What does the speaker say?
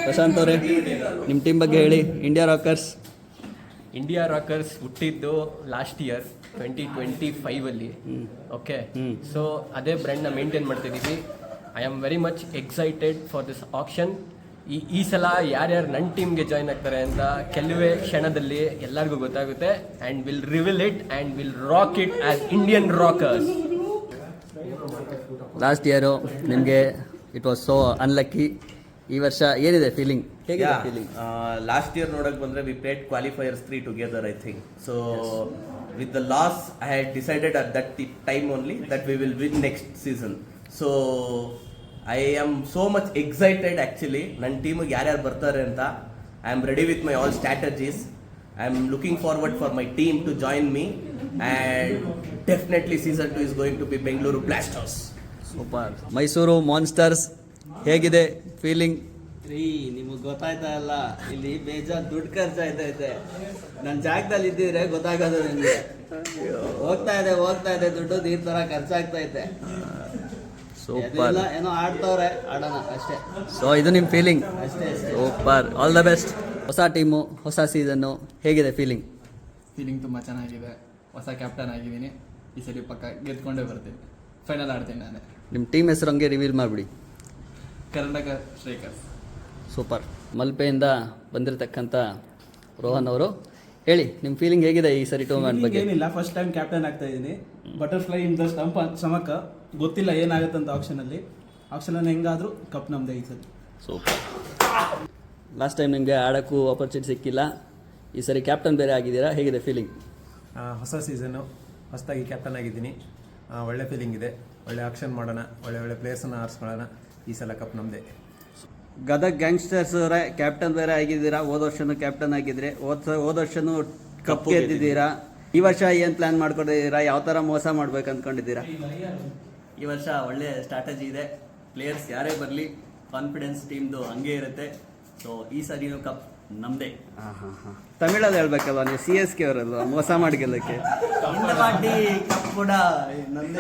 ಪ್ರಶಾಂತ್ ಅವರೇ, ನಿಮ್ಮ ಟೀಮ್ ಬಗ್ಗೆ ಹೇಳಿ. ಇಂಡಿಯಾ ರಾಕರ್ಸ್ ಹುಟ್ಟಿದ್ದು ಲಾಸ್ಟ್ ಇಯರ್ 2025 ಓಕೆ. ಸೊ ಅದೇ ಬ್ರ್ಯಾಂಡ್ನ ಮೇಂಟೈನ್ ಮಾಡ್ತಿದ್ದೀವಿ. I am very much excited for this action. ಈ ಸಲ ಯಾರ್ಯಾರು ನನ್ನ ಟೀಮ್ಗೆ ಜಾಯ್ನ್ ಆಗ್ತಾರೆ ಅಂತ ಕೆಲವೇ ಕ್ಷಣದಲ್ಲಿ ಎಲ್ಲರಿಗೂ ಗೊತ್ತಾಗುತ್ತೆ. And will reveal it and will rock it as Indian Rockers. Last year ನಿಮಗೆ ಇಟ್ ವಾಸ್ ಸೋ ಅನ್ಲಕ್ಕಿ. ಈ ವರ್ಷ ಏನಿದೆ ಫೀಲಿಂಗ್? ಹೇಗಿದೆ ಫೀಲಿಂಗ್? ಲಾಸ್ಟ್ ಇಯರ್ ನೋಡಕ್ ಬಂದ್ರೆ we played qualifiers 3 together I think. So with the loss I had decided at that time only that we will win next season. So I am so much excited actually. ನನ್ನ ಟೀಮಿಗೆ ಯಾರ್ಯಾರು ಬರ್ತಾರೆ ಅಂತ I am ready with my all strategies. I am looking forward for my team to join me and definitely season 2 is going to be Bengaluru Blasters. Super. Mysuru monsters ಹೇಗಿದೆ feeling? ನಿಮಗೆ ಗೊತ್ತಾಯ್ತಾ ಇಲ್ಲ, ಇಲ್ಲಿ ಬೇಜಾರು ದುಡ್ಡು ಖರ್ಚಾಯ್ತೈತೆ. ನನ್ನ ಜಾಗದಲ್ಲಿ ಇದ್ದಿದ್ರೆ ಗೊತ್ತಾಗೋದು ನಿಮಗೆ. ಹೋಗ್ತಾ ಇದೆ ದುಡ್ಡು ಈ ಥರ ಖರ್ಚಾಗ್ತೈತೆ. ಸೂಪರ್. ಏನೋ ಆಡ್ತವ್ರೆ, ಆಡೋಣ ಅಷ್ಟೇ. ಸೊ ಇದು ನಿಮ್ಮ ಫೀಲಿಂಗ್? ಅಷ್ಟೇ. Super, all the best. ಹೊಸ ಟೀಮು, ಹೊಸ ಸೀಸನ್ನು, ಹೇಗಿದೆ ಫೀಲಿಂಗ್? ಫೀಲಿಂಗ್ ತುಂಬ ಚೆನ್ನಾಗಿದೆ. ಹೊಸ ಕ್ಯಾಪ್ಟನ್ ಆಗಿದ್ದೀನಿ. ಈ ಸರಿ ಪಕ್ಕ ಗೆದ್ಕೊಂಡೇ ಬರ್ತೀನಿ. ಫೈನಲ್ ಆಡ್ತೀನಿ ನಾನೇ. ನಿಮ್ಮ ಟೀಮ್ ಹೆಸರು ಹಂಗೆ ರಿವೀಲ್ ಮಾಡಿಬಿಡಿ. ಕರ್ನಾಟಕ ಸ್ಟ್ರೈಕರ್ಸ್. ಸೂಪರ್. ಮಲ್ಪೆಯಿಂದ ಬಂದಿರತಕ್ಕಂಥ ರೋಹನ್ ಅವರು, ಹೇಳಿ ನಿಮ್ಮ ಫೀಲಿಂಗ್ ಹೇಗಿದೆ ಈ ಸರಿ ಟೂರ್ನಮೆಂಟ್ ಬಗ್ಗೆ? ಏನಿಲ್ಲ, ಫಸ್ಟ್ ಟೈಮ್ ಕ್ಯಾಪ್ಟನ್ ಆಗ್ತಾ ಇದ್ದೀನಿ. ಬಟರ್ಫ್ಲೈ ಇನ್ ದ ಸ್ಟಂಪ್ ಸಮಕ ಗೊತ್ತಿಲ್ಲ ಏನಾಗುತ್ತಂತ ಆಕ್ಷನಲ್ಲಿ ಹೆಂಗಾದರೂ ಕಪ್ ನಮ್ಮದೇ ಈ ಸರಿ. ಸೂಪರ್. ಲಾಸ್ಟ್ ಟೈಮ್ ನಿಮಗೆ ಆಡೋಕ್ಕೂ ಆಪರ್ಚುನಿಟಿ ಸಿಕ್ಕಿಲ್ಲ. ಈ ಸರಿ ಕ್ಯಾಪ್ಟನ್ ಬೇರೆ ಆಗಿದ್ದೀರಾ, ಹೇಗಿದೆ ಫೀಲಿಂಗ್? ಹೊಸ ಸೀಸನ್ನು, ಹೊಸದಾಗಿ ಕ್ಯಾಪ್ಟನ್ ಆಗಿದ್ದೀನಿ. ಒಳ್ಳೆ ಫೀಲಿಂಗ್ ಇದೆ. ಒಳ್ಳೆ ಆಕ್ಷನ್ ಮಾಡೋಣ, ಒಳ್ಳೆ ಪ್ಲೇಯರ್ಸನ್ನು ಆರಿಸ್ಕೊಳ್ಳೋಣ. ಈ ಸಲ ಕಪ್ ನಮ್ಮದೇ. ಗದಗ್ ಗ್ಯಾಂಗ್ಸ್ಟರ್ಸ್ ಅವರೇ ಕ್ಯಾಪ್ಟನ್ ಬೇರೆ ಆಗಿದ್ದೀರಾ. ಹೋದ ವರ್ಷನೂ ಕ್ಯಾಪ್ಟನ್ ಆಗಿದ್ರಿ, ಹೋದ ವರ್ಷನೂ ಕಪ್ ಗೆದ್ದಿದ್ದೀರಾ. ಈ ವರ್ಷ ಏನು ಪ್ಲಾನ್ ಮಾಡ್ಕೊಂಡಿದ್ದೀರಾ? ಯಾವ ಥರ ಮೋಸ ಮಾಡ್ಬೇಕು ಅಂದ್ಕೊಂಡಿದ್ದೀರಾ? ಈ ವರ್ಷ ಒಳ್ಳೆ ಸ್ಟ್ರಾಟಜಿ ಇದೆ. ಪ್ಲೇಯರ್ಸ್ ಯಾರೇ ಬರಲಿ ಕಾನ್ಫಿಡೆನ್ಸ್ ಟೀಮ್ದು ಹಂಗೆ ಇರುತ್ತೆ. ಸೊ ಈ ಸರಿನೂ ಕಪ್ ನಮ್ಮದೇ. ತಮಿಳಲ್ಲಿ ಹೇಳ್ಬೇಕಲ್ವ ನೀವು? CSK ಅವರಲ್ವ ಮೋಸ ಮಾಡಿ ಗೆಲ್ಲಕ್ಕೆ? ಕಪ್ ಕೂಡ ನಮ್ಮದೇ.